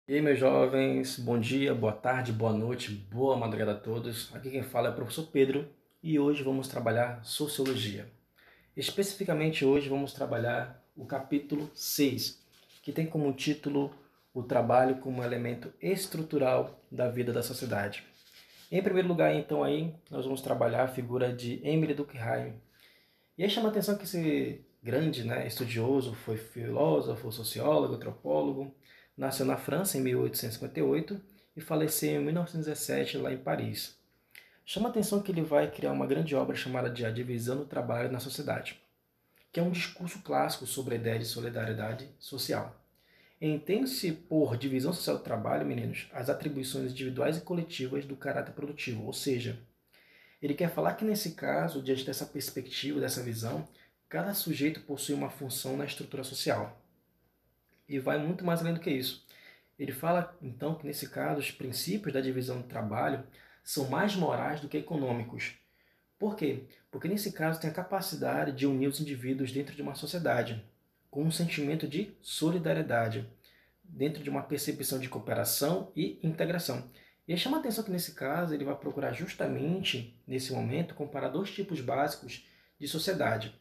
E aí, meus jovens, bom dia, boa tarde, boa noite, boa madrugada a todos. Aqui quem fala é o professor Pedro e hoje vamos trabalhar Sociologia. Especificamente hoje vamos trabalhar o capítulo 6, que tem como título o trabalho como elemento estrutural da vida da sociedade. Em primeiro lugar, então, aí nós vamos trabalhar a figura de Emile Durkheim. E aí chama a atenção que esse grande, estudioso, foi filósofo, sociólogo, antropólogo, nasceu na França em 1858 e faleceu em 1917 lá em Paris. Chama a atenção que ele vai criar uma grande obra chamada de A Divisão do Trabalho na Sociedade, que é um discurso clássico sobre a ideia de solidariedade social. Entende-se por divisão social do trabalho, meninos, as atribuições individuais e coletivas do caráter produtivo, ou seja, ele quer falar que nesse caso, diante dessa perspectiva, dessa visão, cada sujeito possui uma função na estrutura social. E vai muito mais além do que isso. Ele fala, então, que nesse caso os princípios da divisão do trabalho são mais morais do que econômicos. Por quê? Porque nesse caso tem a capacidade de unir os indivíduos dentro de uma sociedade, com um sentimento de solidariedade, dentro de uma percepção de cooperação e integração. E aí chama a atenção que nesse caso ele vai procurar justamente, nesse momento, comparar dois tipos básicos de sociedade.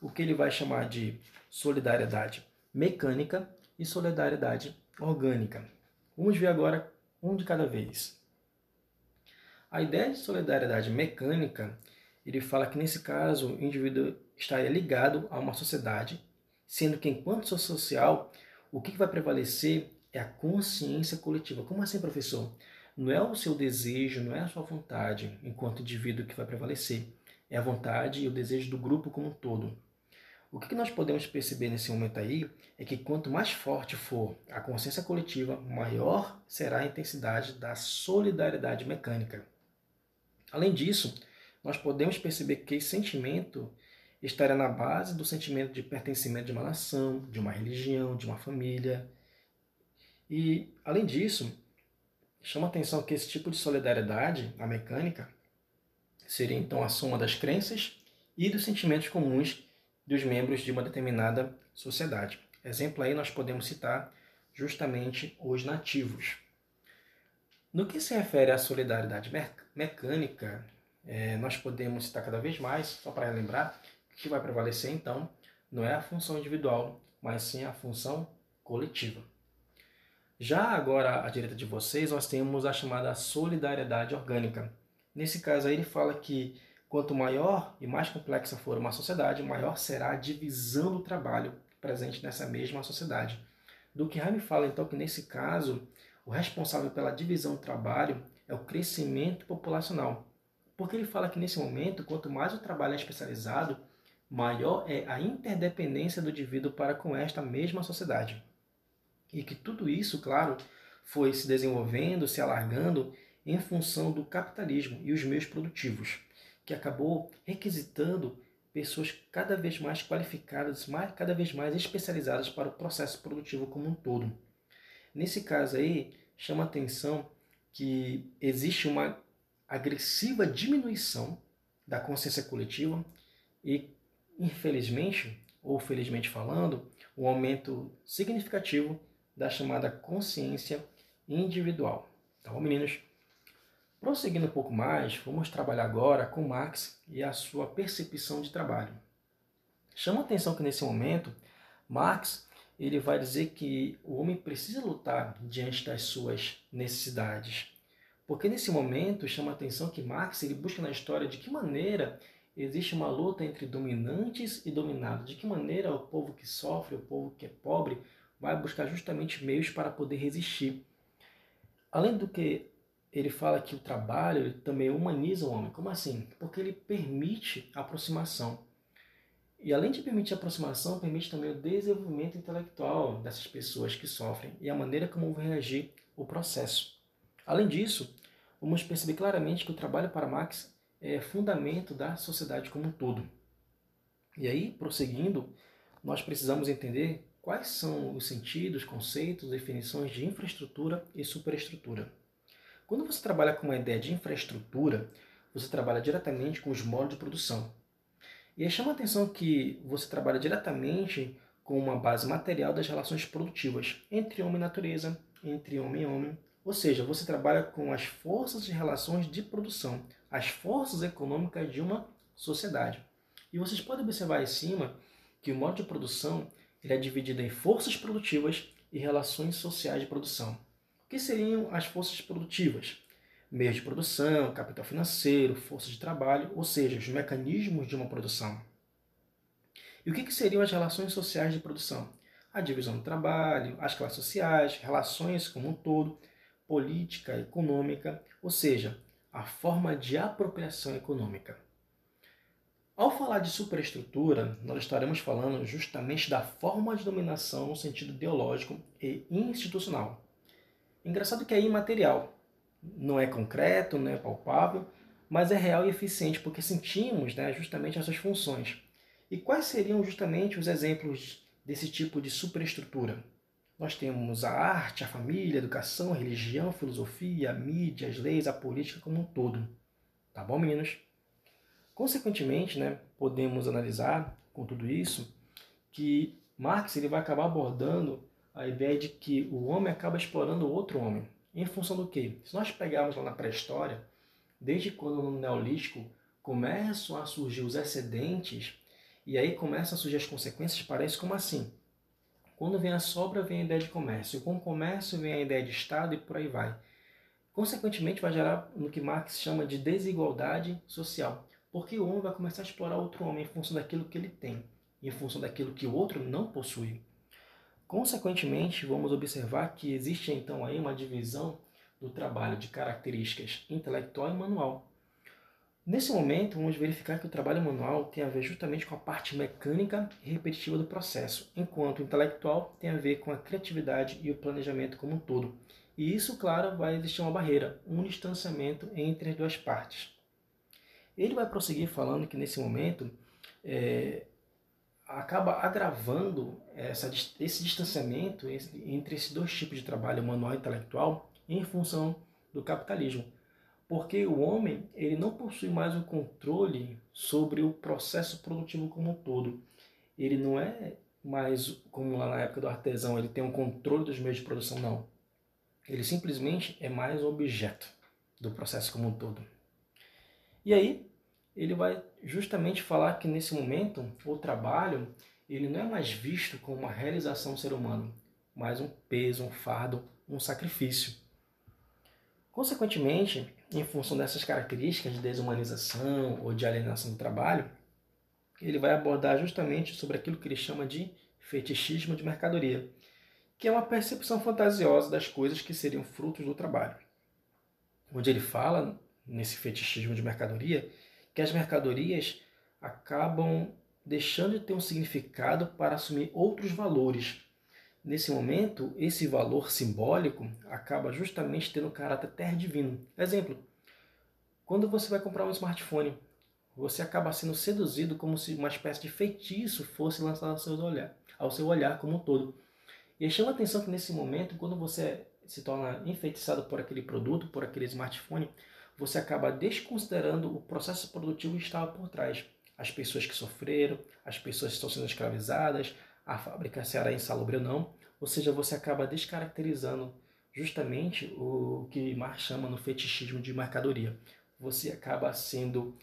O que ele vai chamar de solidariedade mecânica e solidariedade orgânica. Vamos ver agora um de cada vez. A ideia de solidariedade mecânica, ele fala que nesse caso o indivíduo estaria ligado a uma sociedade, sendo que enquanto social, o que vai prevalecer é a consciência coletiva. Como assim, professor? Não é o seu desejo, não é a sua vontade enquanto indivíduo que vai prevalecer, é a vontade e o desejo do grupo como um todo. O que nós podemos perceber nesse momento aí é que quanto mais forte for a consciência coletiva, maior será a intensidade da solidariedade mecânica. Além disso, nós podemos perceber que esse sentimento estará na base do sentimento de pertencimento de uma nação, de uma religião, de uma família. E, além disso, chama a atenção que esse tipo de solidariedade, a mecânica, seria então a soma das crenças e dos sentimentos comuns dos membros de uma determinada sociedade. Exemplo aí nós podemos citar justamente os nativos. No que se refere à solidariedade mecânica, nós podemos citar cada vez mais, só para relembrar, que vai prevalecer então não é a função individual, mas sim a função coletiva. Já agora, à direita de vocês, nós temos a chamada solidariedade orgânica. Nesse caso aí, ele fala que quanto maior e mais complexa for uma sociedade, maior será a divisão do trabalho presente nessa mesma sociedade. Durkheim fala então que nesse caso, o responsável pela divisão do trabalho é o crescimento populacional. Porque ele fala que nesse momento, quanto mais o trabalho é especializado, maior é a interdependência do indivíduo para com esta mesma sociedade. E que tudo isso, claro, foi se desenvolvendo, se alargando em função do capitalismo e os meios produtivos, que acabou requisitando pessoas cada vez mais qualificadas, cada vez mais especializadas para o processo produtivo como um todo. Nesse caso aí, chama a atenção que existe uma agressiva diminuição da consciência coletiva e, infelizmente, ou felizmente falando, um aumento significativo da chamada consciência individual. Tá bom, meninos? Prosseguindo um pouco mais, vamos trabalhar agora com Marx e a sua percepção de trabalho. Chama a atenção que nesse momento, Marx ele vai dizer que o homem precisa lutar diante das suas necessidades. Porque nesse momento chama a atenção que Marx ele busca na história de que maneira existe uma luta entre dominantes e dominados, de que maneira o povo que sofre, o povo que é pobre, vai buscar justamente meios para poder resistir. Além do que ele fala que o trabalho ele também humaniza o homem. Como assim? Porque ele permite a aproximação. E além de permitir a aproximação, permite também o desenvolvimento intelectual dessas pessoas que sofrem e a maneira como vão reagir o processo. Além disso, vamos perceber claramente que o trabalho para Marx é fundamento da sociedade como um todo. E aí, prosseguindo, nós precisamos entender quais são os sentidos, conceitos, definições de infraestrutura e superestrutura. Quando você trabalha com uma ideia de infraestrutura, você trabalha diretamente com os modos de produção. E aí chama a atenção que você trabalha diretamente com uma base material das relações produtivas entre homem e natureza, entre homem e homem, ou seja, você trabalha com as forças e relações de produção, as forças econômicas de uma sociedade. E vocês podem observar aí em cima que o modo de produção ele é dividido em forças produtivas e relações sociais de produção. O que seriam as forças produtivas? Meios de produção, capital financeiro, força de trabalho, ou seja, os mecanismos de uma produção. E o que seriam as relações sociais de produção? A divisão do trabalho, as classes sociais, relações como um todo, política, econômica, ou seja, a forma de apropriação econômica. Ao falar de superestrutura, nós estaremos falando justamente da forma de dominação no sentido ideológico e institucional. Engraçado que é imaterial, não é concreto, não é palpável, mas é real e eficiente porque sentimos, né, justamente essas funções. E quais seriam justamente os exemplos desse tipo de superestrutura? Nós temos a arte, a família, a educação, a religião, a filosofia, a mídia, as leis, a política como um todo. Tá bom, meninos? Consequentemente, né, podemos analisar com tudo isso que Marx ele vai acabar abordando a ideia de que o homem acaba explorando o outro homem. Em função do quê? Se nós pegarmos lá na pré-história, desde quando no Neolítico começam a surgir os excedentes, e aí começam a surgir as consequências, parece como assim. Quando vem a sobra, vem a ideia de comércio. Com o comércio vem a ideia de Estado e por aí vai. Consequentemente, vai gerar no que Marx chama de desigualdade social. Porque o homem vai começar a explorar outro homem em função daquilo que ele tem, em função daquilo que o outro não possui. Consequentemente, vamos observar que existe então aí uma divisão do trabalho de características intelectual e manual. Nesse momento, vamos verificar que o trabalho manual tem a ver justamente com a parte mecânica e repetitiva do processo, enquanto o intelectual tem a ver com a criatividade e o planejamento como um todo. E isso, claro, vai existir uma barreira, um distanciamento entre as duas partes. Ele vai prosseguir falando que nesse momento acaba agravando esse distanciamento entre esses dois tipos de trabalho, manual e intelectual, em função do capitalismo. Porque o homem ele não possui mais o controle sobre o processo produtivo como um todo. Ele não é mais como lá na época do artesão, ele tem um controle dos meios de produção, não. Ele simplesmente é mais um objeto do processo como um todo. E aí, ele vai justamente falar que nesse momento o trabalho ele não é mais visto como uma realização do ser humano, mas um peso, um fardo, um sacrifício. Consequentemente, em função dessas características de desumanização ou de alienação do trabalho, ele vai abordar justamente sobre aquilo que ele chama de fetichismo de mercadoria, que é uma percepção fantasiosa das coisas que seriam frutos do trabalho. Onde ele fala, nesse fetichismo de mercadoria, que as mercadorias acabam deixando de ter um significado para assumir outros valores. Nesse momento, esse valor simbólico acaba justamente tendo caráter terra divino. Exemplo, quando você vai comprar um smartphone, você acaba sendo seduzido como se uma espécie de feitiço fosse lançado ao seu olhar como um todo. E chama a atenção que nesse momento, quando você se torna enfeitiçado por aquele produto, por aquele smartphone, você acaba desconsiderando o processo produtivo que estava por trás. As pessoas que sofreram, as pessoas que estão sendo escravizadas, a fábrica se era insalubre ou não. Ou seja, você acaba descaracterizando justamente o que Marx chama no fetichismo de mercadoria. Você acaba sendo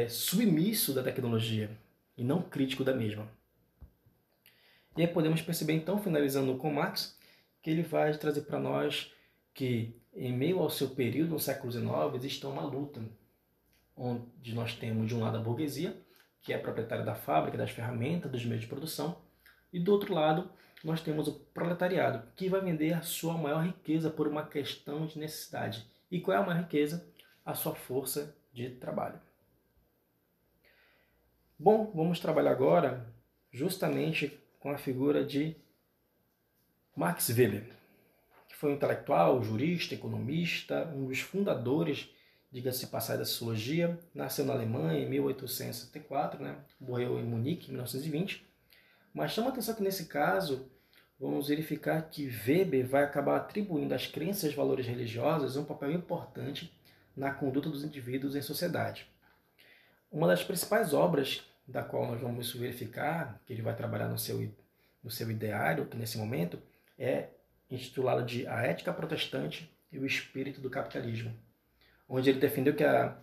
submisso da tecnologia e não crítico da mesma. E aí podemos perceber então, finalizando com Marx, que ele vai trazer para nós que em meio ao seu período, no século XIX, existe uma luta, onde nós temos de um lado a burguesia, que é proprietária da fábrica, das ferramentas, dos meios de produção, e do outro lado nós temos o proletariado, que vai vender a sua maior riqueza por uma questão de necessidade. E qual é a maior riqueza? A sua força de trabalho. Bom, vamos trabalhar agora justamente com a figura de Max Weber, que foi um intelectual, jurista, economista, um dos fundadores, diga-se passagem, da sociologia. Nasceu na Alemanha em 1874, né? Morreu em Munique em 1920. Mas chama a atenção que nesse caso, vamos verificar que Weber vai acabar atribuindo às crenças e valores religiosos um papel importante na conduta dos indivíduos em sociedade. Uma das principais obras da qual nós vamos verificar, que ele vai trabalhar no seu ideário, que nesse momento, é intitulado de A Ética Protestante e o Espírito do Capitalismo, onde ele defendeu que a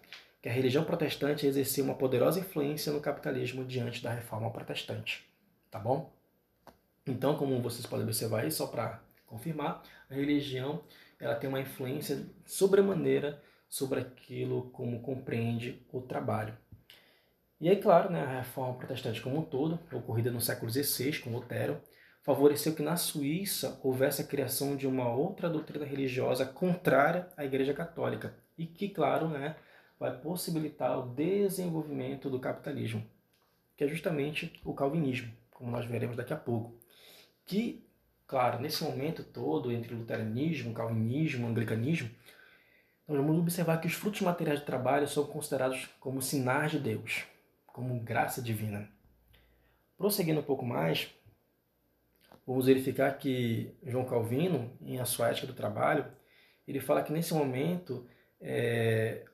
religião protestante exercia uma poderosa influência no capitalismo diante da reforma protestante. Tá bom? Então, como vocês podem observar aí, só para confirmar, a religião ela tem uma influência sobremaneira sobre aquilo como compreende o trabalho. E aí, claro, né, a reforma protestante como um todo, ocorrida no século XVI com Lutero, favoreceu que na Suíça houvesse a criação de uma outra doutrina religiosa contrária à Igreja Católica e que, claro, né, vai possibilitar o desenvolvimento do capitalismo, que é justamente o calvinismo, como nós veremos daqui a pouco. Que, claro, nesse momento todo, entre luteranismo, calvinismo, anglicanismo, nós vamos observar que os frutos materiais do trabalho são considerados como sinais de Deus, como graça divina. Prosseguindo um pouco mais, vamos verificar que João Calvino, em A Sua Ética do Trabalho, ele fala que nesse momento,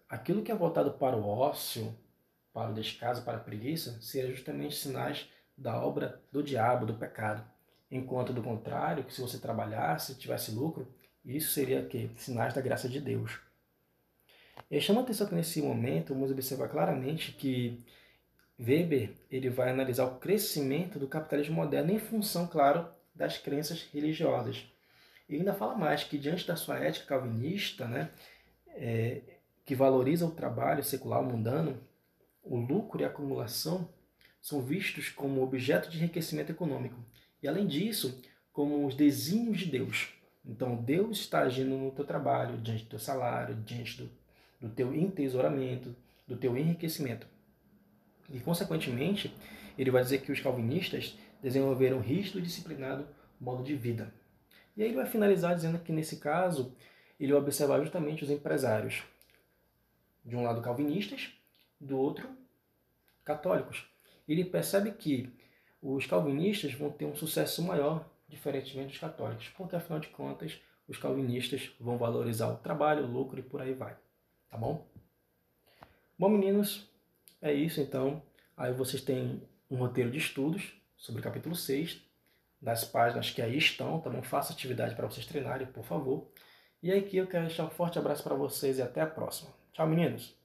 aquilo que é voltado para o ócio, para o descaso, para a preguiça, seria justamente sinais da obra do diabo, do pecado. Enquanto, do contrário, que se você trabalhasse, tivesse lucro, isso seria que? Sinais da graça de Deus. E chama a atenção que nesse momento, vamos observar claramente que Weber ele vai analisar o crescimento do capitalismo moderno em função, claro, das crenças religiosas. E ainda fala mais que diante da sua ética calvinista, né, que valoriza o trabalho secular mundano, o lucro e a acumulação são vistos como objeto de enriquecimento econômico. E além disso, como os desígnios de Deus. Então Deus está agindo no teu trabalho, diante do teu salário, diante do teu entesouramento, do teu enriquecimento. E, consequentemente, ele vai dizer que os calvinistas desenvolveram um rígido e disciplinado modo de vida. E aí ele vai finalizar dizendo que, nesse caso, ele vai observar justamente os empresários. De um lado, calvinistas, do outro, católicos. Ele percebe que os calvinistas vão ter um sucesso maior, diferentemente dos católicos, porque, afinal de contas, os calvinistas vão valorizar o trabalho, o lucro e por aí vai. Tá bom? Bom, meninos, é isso então. Aí vocês têm um roteiro de estudos sobre o capítulo 6, das páginas que aí estão, tá bom? Faça atividade para vocês treinarem, por favor. E aqui eu quero deixar um forte abraço para vocês e até a próxima. Tchau, meninos!